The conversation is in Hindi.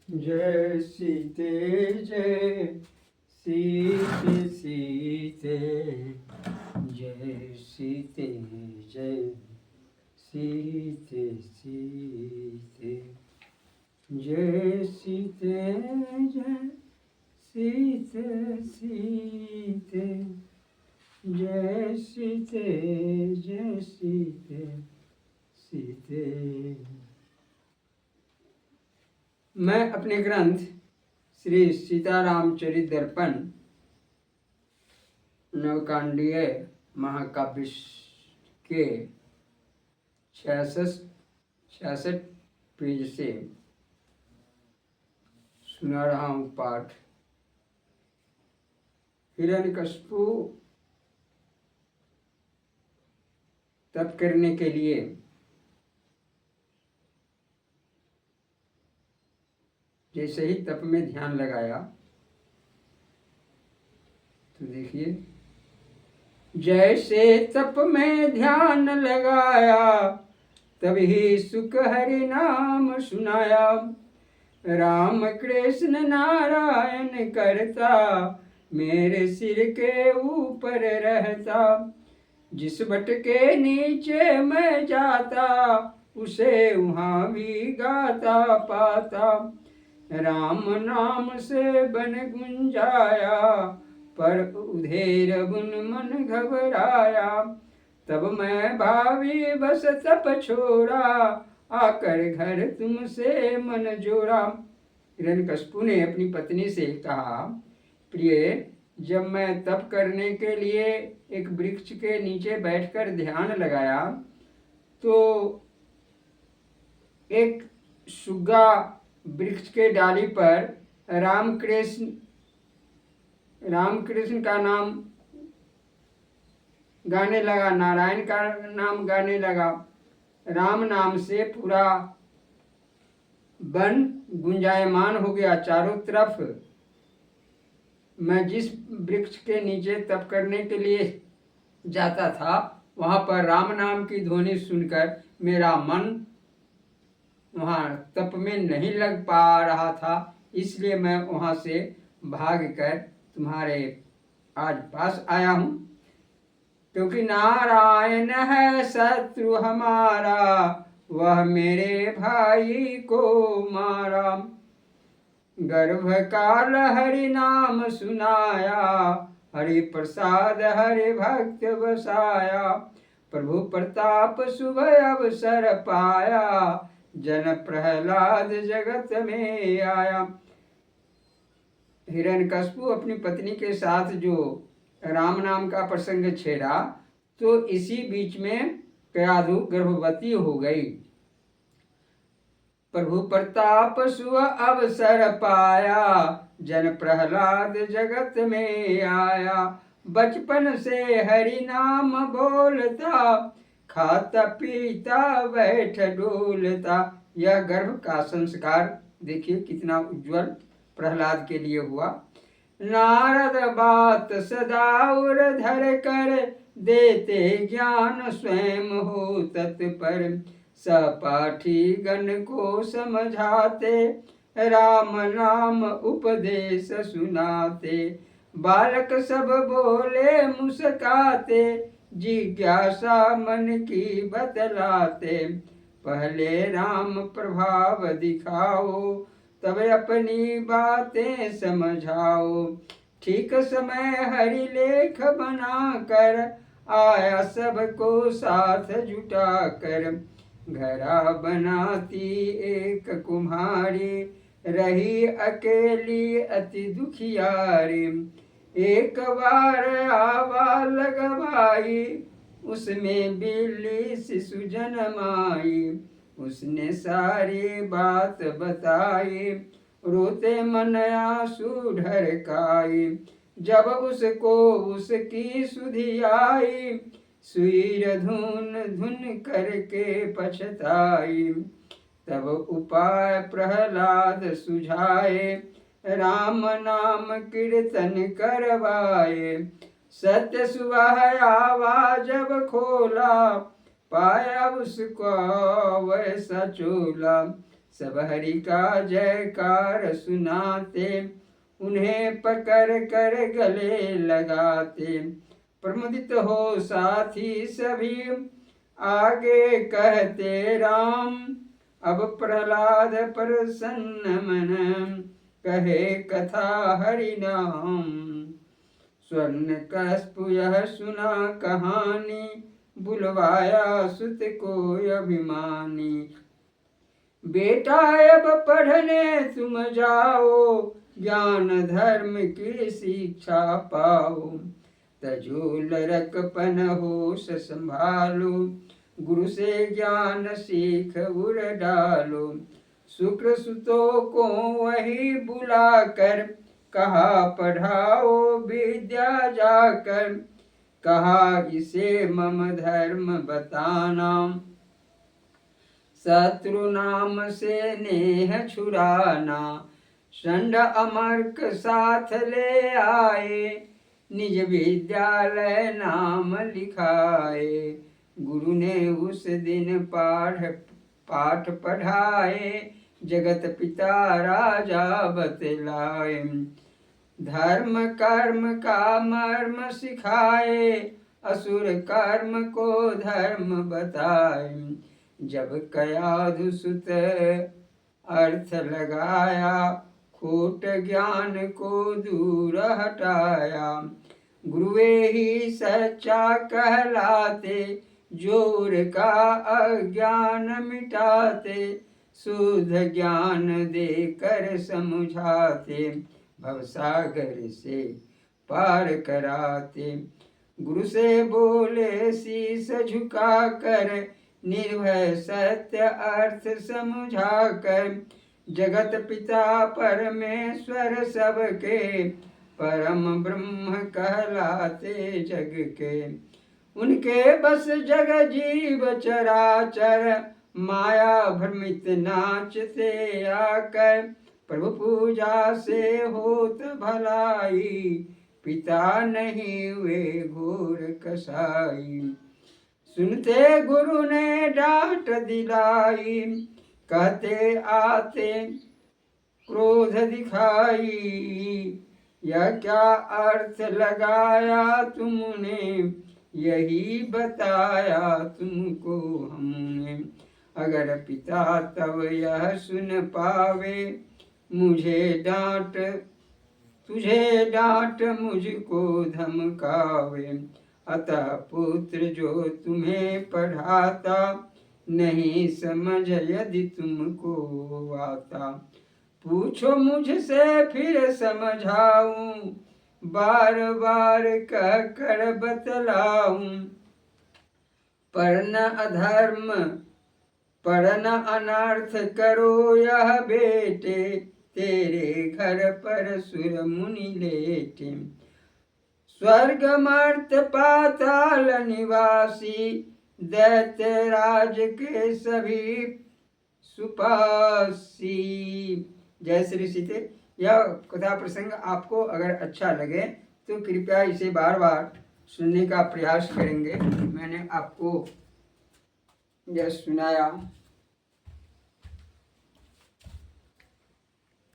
जय सीते जय सीते सीते जय सीते जय सीते सीते जय सीते जय सीते सीते जय सीते जय सीते सीते। मैं अपने ग्रंथ श्री सीतारामचरित दर्पण नवकांडीय महाकाव्य के 66 पेज से सुना रहा हूँ पाठ। हिरण्यकशिपु तप करने के लिए जैसे ही तप में ध्यान लगाया तो देखिए, जैसे तप में ध्यान लगाया तभी सुख हरि नाम सुनाया। राम कृष्ण नारायण करता मेरे सिर के ऊपर रहता। जिस बट के नीचे मैं जाता उसे वहाँ भी गाता पाता। राम नाम से बन गुंजाया पर उधेर बुन मन घबराया। तब मैं भावी बस तप छोड़ा आकर घर तुमसे मन जोड़ा। हिरण्यकशिपु ने अपनी पत्नी से कहा, प्रिय, जब मैं तप करने के लिए एक वृक्ष के नीचे बैठकर ध्यान लगाया तो एक सुग्गा वृक्ष के डाली पर रामकृष्ण का नाम गाने लगा, नारायण का नाम गाने लगा। राम नाम से पूरा वन गुंजायमान हो गया चारों तरफ। मैं जिस वृक्ष के नीचे तप करने के लिए जाता था वहाँ पर राम नाम की ध्वनि सुनकर मेरा मन वहाँ तप में नहीं लग पा रहा था, इसलिए मैं वहाँ से भागकर तुम्हारे आज पास आया हूँ। क्योंकि नारायण है शत्रु हमारा, वह मेरे भाई को मारा। गर्भ काल हरि नाम सुनाया, हरि प्रसाद हरि भक्त बसाया। प्रभु प्रताप शुभ अवसर पाया, जन प्रहलाद जगत में आया। हिरण्यकशिपु अपनी पत्नी के साथ जो राम नाम का प्रसंग छेड़ा तो इसी बीच में कयाधु गर्भवती हो गई। प्रभु प्रताप शुभ अवसर पाया, जन प्रहलाद जगत में आया। बचपन से हरि नाम बोलता, खाता पीता बैठ डोलता। यह गर्भ का संस्कार देखिए कितना उज्जवल प्रहलाद के लिए हुआ। नारद बात सदा उर धर कर, देते ज्ञान स्वयं हो तत्पर। सहपाठी गण को समझाते, राम नाम उपदेश सुनाते। बालक सब बोले मुस्काते, जिज्ञासा मन की बतलाते। पहले राम प्रभाव दिखाओ, तब अपनी बातें समझाओ। ठीक समय हरि लेख बना कर, आया सबको साथ जुटा कर। घरा बनाती एक कुम्हारी, रही अकेली अति दुखियारी। एक बार आवा लगवाई, उसमें बिल्ली शिशु जन्माई। उसने सारी बात बताई, रोते मन आंसू ढरकाई। जब उसको उसकी सुधि आई, सुईर धुन धुन करके पछताई। तब उपाय प्रहलाद सुझाए, राम नाम कीर्तन करवाए। सत्य सुबह आवा जब खोला, पाया उसको वैसा चोला। सब हरि का जयकार सुनाते, उन्हें पकड़ कर गले लगाते। प्रमुदित हो साथी सभी, आगे कहते राम, अब प्रहलाद प्रसन्न मन, कहे कथा हरि नाम। स्वर्ण कस्पु यह सुना कहानी, बुलवाया सुत को अभिमानी। बेटा अब पढ़ने तुम जाओ, ज्ञान धर्म की शिक्षा पाओ। तजो लड़कपन होश संभालो, गुरु से ज्ञान सीख उर डालो। शुक्र सुतों को वही बुलाकर, कहा पढ़ाओ विद्या जाकर। कहा इसे मम धर्म बताना, शत्रु नाम से नेह छुड़ाना। षंड अमर्क साथ ले आए, निज विद्यालय नाम लिखाए। गुरु ने उस दिन पाठ पढ़ाए, जगत पिता राजा बतलाए। धर्म कर्म का मर्म सिखाए, असुर कर्म को धर्म बताए। जब कयाधु सुत अर्थ लगाया, खोट ज्ञान को दूर हटाया। गुरुवे ही सच्चा कहलाते, जोर का अज्ञान मिटाते। शुद्ध ज्ञान देकर समझाते, भवसागर से पार कराते। गुरु से बोले शीस झुका कर, निर्भय सत्य अर्थ समझा कर। जगत पिता परमेश्वर सबके, परम ब्रह्म कहलाते जग के। उनके बस जग जीव चराचर, माया भ्रमित नाचते आकर। प्रभु पूजा से होत भलाई, पिता नहीं वे घोर कसाई। सुनते गुरु ने डांट दिलाई, कहते आते क्रोध दिखाई। यह क्या अर्थ लगाया तुमने, यही बताया तुमको हमने। अगर पिता तब यह सुन पावे, मुझे डांट तुझे डांट मुझको धमकावे। अतः पुत्र जो तुम्हें पढ़ाता, नहीं समझ यदि तुमको आता। पूछो मुझसे फिर समझाऊं, बार बार कह कर बतलाऊं। पढ़ना अधर्म पढ़ना अनर्थ करो यह बेटे, तेरे घर पर सुर मुनि लेटे। स्वर्ग मर्त्य पाताल निवासी, दैत्य राज के सभी सुपासी। जय श्री सीते। यह कथा प्रसंग आपको अगर अच्छा लगे तो कृपया इसे बार बार सुनने का प्रयास करेंगे। मैंने आपको यह सुनाया